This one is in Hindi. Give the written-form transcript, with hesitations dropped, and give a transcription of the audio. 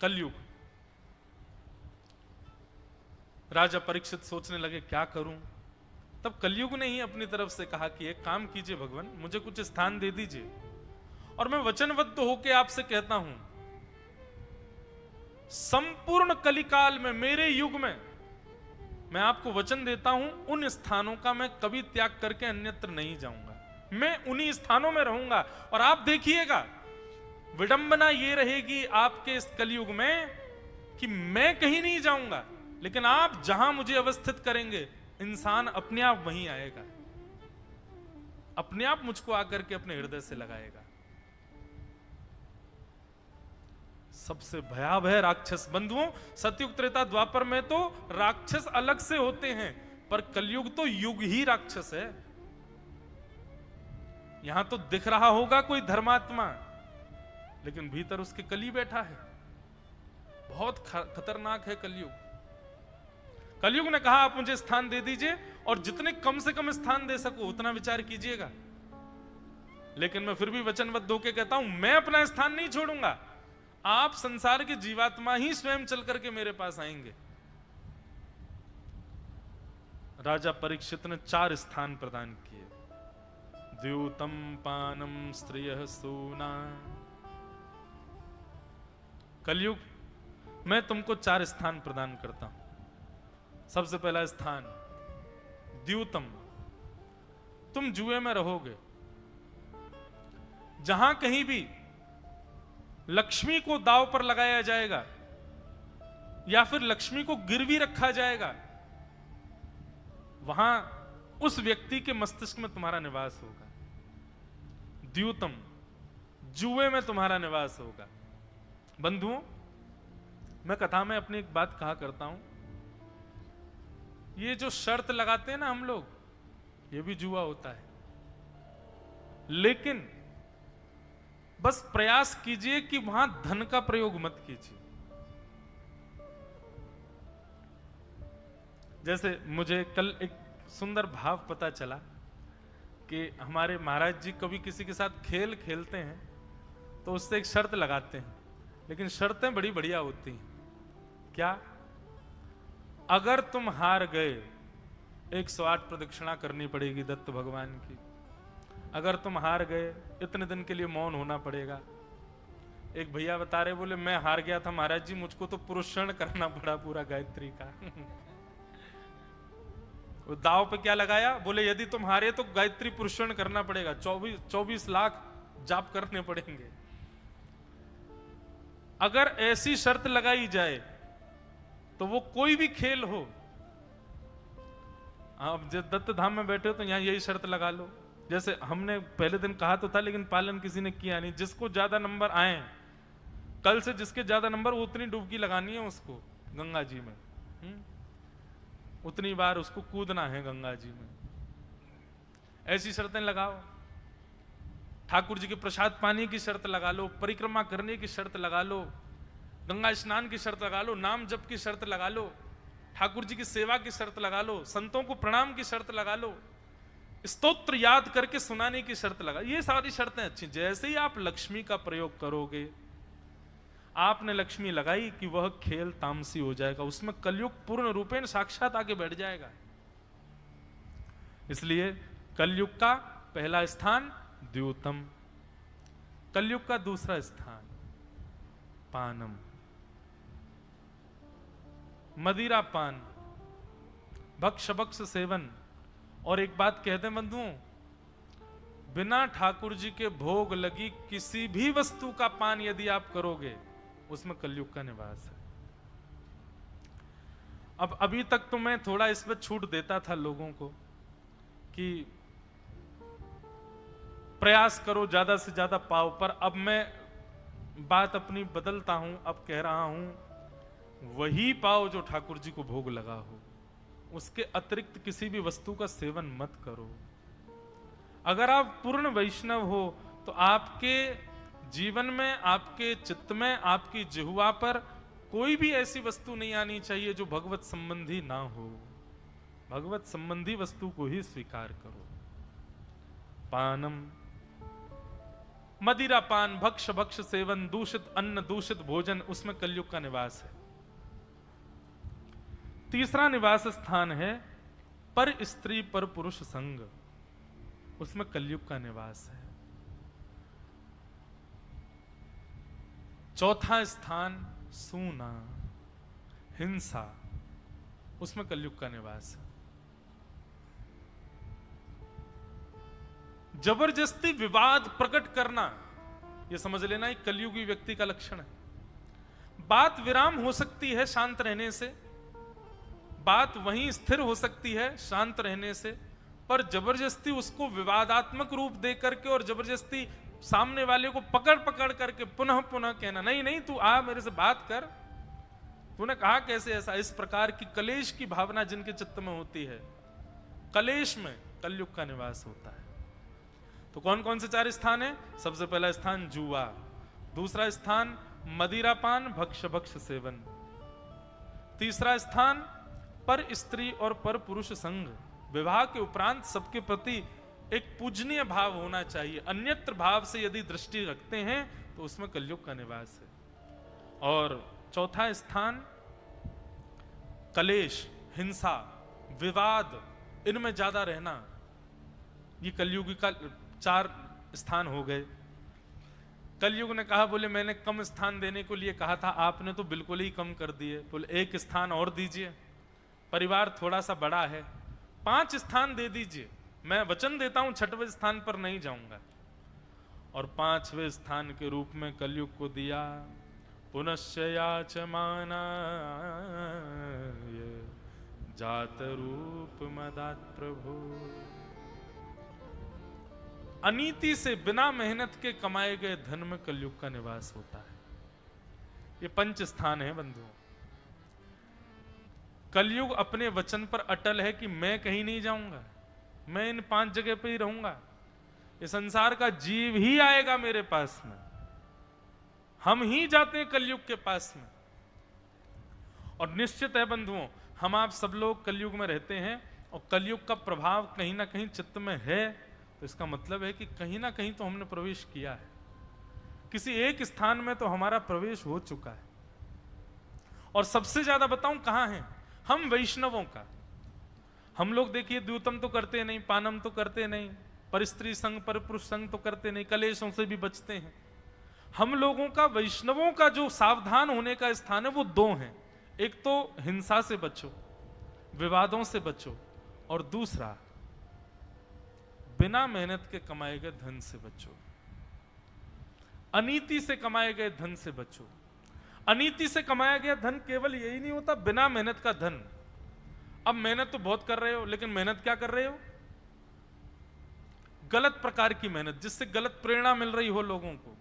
कलयुग। राजा परीक्षित सोचने लगे क्या करूं। तब कलयुग ने ही अपनी तरफ से कहा कि एक काम कीजिए भगवान, मुझे कुछ स्थान दे दीजिए और मैं वचनबद्ध होकर आपसे कहता हूं, संपूर्ण कलिकाल में, मेरे युग में, मैं आपको वचन देता हूं, उन स्थानों का मैं कभी त्याग करके अन्यत्र नहीं जाऊंगा। मैं उन्हीं स्थानों में रहूंगा। और आप देखिएगा, विडंबना ये रहेगी आपके इस कलयुग में कि मैं कहीं नहीं जाऊंगा, लेकिन आप जहां मुझे अवस्थित करेंगे, इंसान अपने आप वहीं आएगा, अपने आप मुझको आकर के अपने हृदय से लगाएगा। सबसे भयावह राक्षस बंधुओं, सतयुग त्रेता द्वापर में तो राक्षस अलग से होते हैं, पर कलयुग तो युग ही राक्षस है। यहां तो दिख रहा होगा कोई धर्मात्मा, लेकिन भीतर उसके कली बैठा है। बहुत खतरनाक है कलयुग। कलयुग ने कहा आप मुझे स्थान दे दीजिए और जितने कम से कम स्थान दे सको उतना विचार कीजिएगा, लेकिन मैं फिर भी वचनबद्ध होकर कहता हूं, मैं अपना स्थान नहीं छोड़ूंगा। आप संसार के जीवात्मा ही स्वयं चल करके मेरे पास आएंगे। राजा परीक्षित ने 4 स्थान प्रदान किए। द्यूतम पानम स्त्रियः सूना। कलयुग, मैं तुमको 4 स्थान प्रदान करता हूं। सबसे पहला स्थान द्यूतम, तुम जुए में रहोगे। जहां कहीं भी लक्ष्मी को दांव पर लगाया जाएगा या फिर लक्ष्मी को गिरवी रखा जाएगा, वहां उस व्यक्ति के मस्तिष्क में तुम्हारा निवास होगा। द्यूतम, जुए में तुम्हारा निवास होगा। बंधुओं, मैं कथा में अपनी एक बात कहा करता हूं, ये जो शर्त लगाते हैं ना हम लोग, ये भी जुआ होता है। लेकिन बस प्रयास कीजिए कि वहां धन का प्रयोग मत कीजिए। जैसे मुझे कल एक सुंदर भाव पता चला कि हमारे महाराज जी कभी किसी के साथ खेल खेलते हैं तो उससे एक शर्त लगाते हैं, लेकिन शर्तें बड़ी बढ़िया होती हैं। क्या? अगर तुम हार गए 108 प्रदक्षिणा करनी पड़ेगी दत्त भगवान की। अगर तुम हार गए इतने दिन के लिए मौन होना पड़ेगा। एक भैया बता रहे, बोले मैं हार गया था महाराज जी, मुझको तो पुरुषण करना पड़ा पूरा गायत्री का। वो दाव पे क्या लगाया? बोले यदि तुम हारे तो गायत्री पुरुषण करना पड़ेगा, 24 लाख जाप करने पड़ेंगे। अगर ऐसी शर्त लगाई जाए तो वो कोई भी खेल हो, आप जब दत्त धाम में बैठे हो तो यहां यही शर्त लगा लो। जैसे हमने पहले दिन कहा तो था, लेकिन पालन किसी ने किया नहीं। जिसको ज्यादा नंबर आए, कल से जिसके ज्यादा नंबर, उतनी डुबकी लगानी है उसको गंगा जी में। उतनी बार उसको कूदना है गंगा जी में। ऐसी शर्तें लगाओ। ठाकुर जी के प्रसाद पानी की शर्त लगा लो, परिक्रमा करने की शर्त लगा लो, गंगा स्नान की शर्त लगा लो, नाम जप की शर्त लगा लो, ठाकुर जी की सेवा की शर्त लगा लो, संतों को प्रणाम की शर्त लगा लो, स्तोत्र याद करके सुनाने की शर्त लगा। ये सारी शर्तें अच्छी। जैसे ही आप लक्ष्मी का प्रयोग करोगे, आपने लक्ष्मी लगाई कि वह खेल तामसी हो जाएगा, उसमें कलयुग पूर्ण रूपेण साक्षात आके बैठ जाएगा। इसलिए कलयुग का पहला स्थान द्यूतम, कलयुग का दूसरा स्थान पानम, मदिरा पान, भक्ष भक्ष सेवन। और एक बात कहते हैं बंधुओं, बिना ठाकुर जी के भोग लगी किसी भी वस्तु का पान यदि आप करोगे, उसमें कलयुग का निवास है। अब अभी तक तो मैं थोड़ा इसमें छूट देता था लोगों को कि प्रयास करो ज्यादा से ज्यादा पाओ, पर अब मैं बात अपनी बदलता हूं। अब कह रहा हूं वही पाओ जो ठाकुर जी को भोग लगा हो, उसके अतिरिक्त किसी भी वस्तु का सेवन मत करो। अगर आप पूर्ण वैष्णव हो तो आपके जीवन में, आपके चित्त में, आपकी जिह्वा पर कोई भी ऐसी वस्तु नहीं आनी चाहिए जो भगवत संबंधी ना हो। भगवत संबंधी वस्तु को ही स्वीकार करो। पानम, मदिरा पान, भक्ष भक्ष सेवन, दूषित अन्न, दूषित भोजन, उसमें कलयुग का निवास है। तीसरा निवास स्थान है पर स्त्री पर पुरुष संग, उसमें कलयुग का निवास है। चौथा स्थान सूना, हिंसा, उसमें कलयुग का निवास है। जबरदस्ती विवाद प्रकट करना, यह समझ लेना एक कलयुगी व्यक्ति का लक्षण है। बात विराम हो सकती है शांत रहने से, बात वहीं स्थिर हो सकती है शांत रहने से, पर जबरदस्ती उसको विवादात्मक रूप दे करके और जबरदस्ती सामने वाले को पकड़ पकड़ करके पुनः पुनः कहना, नहीं नहीं तू आ मेरे से बात कर, तूने कहा कैसे ऐसा, इस प्रकार की कलेश की भावना जिनके चित्त में होती है, कलेश में कलयुग का निवास होता है। तो कौन कौन से 4 स्थान है? सबसे पहला स्थान जुआ, दूसरा स्थान मदिरापान भक्ष भक्ष सेवन, तीसरा स्थान पर स्त्री और पर पुरुष संग, विवाह के उपरांत सबके प्रति एक पूजनीय भाव होना चाहिए, अन्यत्र भाव से यदि दृष्टि रखते हैं तो उसमें कलयुग का निवास है। और चौथा स्थान कलेश, हिंसा, विवाद, इनमें ज्यादा रहना, ये कलयुगी का 4 स्थान हो गए। कलयुग ने कहा, बोले मैंने कम स्थान देने को लिए कहा था, आपने तो बिल्कुल ही कम कर दिए, बोले 1 स्थान और दीजिए, परिवार थोड़ा सा बड़ा है, 5 स्थान दे दीजिए, मैं वचन देता हूं 6वें स्थान पर नहीं जाऊंगा। और 5वें स्थान के रूप में कलयुग को दिया पुनश्च याचमाना जात रूप मदात प्रभु। अनीति से बिना मेहनत के कमाए गए धन में कलयुग का निवास होता है। ये 5 स्थान है बंधुओं। कलयुग अपने वचन पर अटल है कि मैं कहीं नहीं जाऊंगा, मैं इन 5 जगह पे ही रहूंगा, ये संसार का जीव ही आएगा मेरे पास में, हम ही जाते हैं कलयुग के पास में। और निश्चित है बंधुओं, हम आप सब लोग कलयुग में रहते हैं और कलयुग का प्रभाव कहीं ना कहीं चित्त में है, तो इसका मतलब है कि कहीं ना कहीं तो हमने प्रवेश किया है, किसी एक स्थान में तो हमारा प्रवेश हो चुका है। और सबसे ज्यादा बताऊं कहां है? हम वैष्णवों का। हम लोग देखिए द्यूतम तो करते नहीं, पानम तो करते नहीं, पर स्त्री संग पर पुरुष संग तो करते नहीं, कलेशों से भी बचते हैं। हम लोगों का, वैष्णवों का जो सावधान होने का स्थान है वो 2 हैं। एक तो हिंसा से बचो, विवादों से बचो, और दूसरा बिना मेहनत के कमाए गए धन से बचो, अनीति से कमाए गए धन से बचो। अनीति से कमाया गया धन केवल यही नहीं होता, बिना मेहनत का धन। अब मेहनत तो बहुत कर रहे हो, लेकिन मेहनत क्या कर रहे हो? गलत प्रकार की मेहनत, जिससे गलत प्रेरणा मिल रही हो लोगों को,